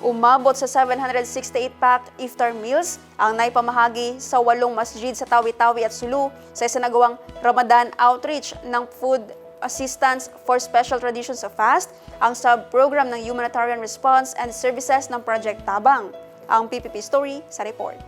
Umabot sa 768 packed iftar meals ang naipamahagi sa 8 masjid sa Tawi-Tawi at Sulu sa isinagawang Ramadan Outreach ng Food Assistance for Special Traditions of Fast, ang sub-program ng Humanitarian Response and Services ng Project Tabang. Ang PPP Story sa report.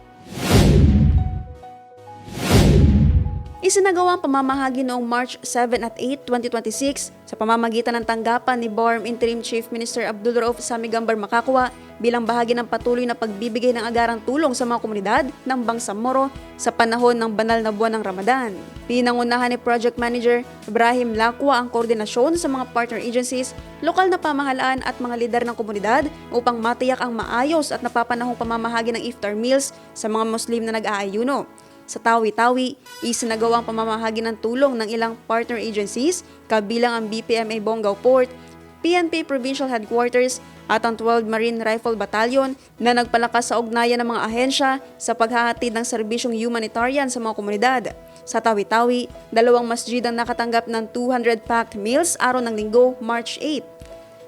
Isinagawa ang pamamahagi noong March 7 at 8, 2026 sa pamamagitan ng tanggapan ni BARM Interim Chief Minister Abdul Rauf Samigambar Makakwa bilang bahagi ng patuloy na pagbibigay ng agarang tulong sa mga komunidad ng Bangsamoro sa panahon ng banal na buwan ng Ramadan. Pinangunahan ni Project Manager Ibrahim Lakwa ang koordinasyon sa mga partner agencies, lokal na pamahalaan at mga lider ng komunidad upang matiyak ang maayos at napapanahong pamamahagi ng iftar meals sa mga Muslim na nag-aayuno. Sa Tawi-Tawi, isinagawa ang pamamahagi ng tulong ng ilang partner agencies kabilang ang BPMA Bonggao Port, PNP Provincial Headquarters at ang 12 Marine Rifle Battalion na nagpalakas sa ugnayan ng mga ahensya sa paghahatid ng serbisyong humanitarian sa mga komunidad. Sa Tawi-Tawi, 2 masjid ang nakatanggap ng 200 packed meals araw ng Linggo, March 8.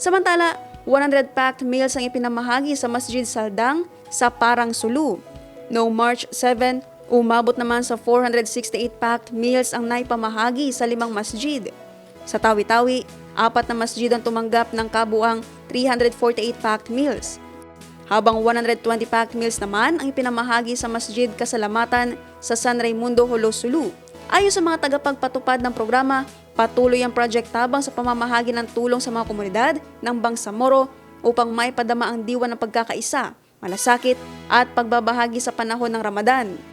Samantala, 100 packed meals ang ipinamahagi sa Masjid Saldang sa Parang Sulu. Noong March 7, umabot naman sa 468 packed meals ang naipamahagi sa 5 masjid. Sa Tawi-Tawi, 4 na masjid ang tumanggap ng kabuang 348 packed meals. Habang 120 packed meals naman ang ipinamahagi sa Masjid Kasalamatan sa San Raimundo, Jolo, Sulu. Ayon sa mga tagapagpatupad ng programa, patuloy ang Project Tabang sa pamamahagi ng tulong sa mga komunidad ng Bangsamoro upang maipadama ang diwa ng pagkakaisa, malasakit at pagbabahagi sa panahon ng Ramadan.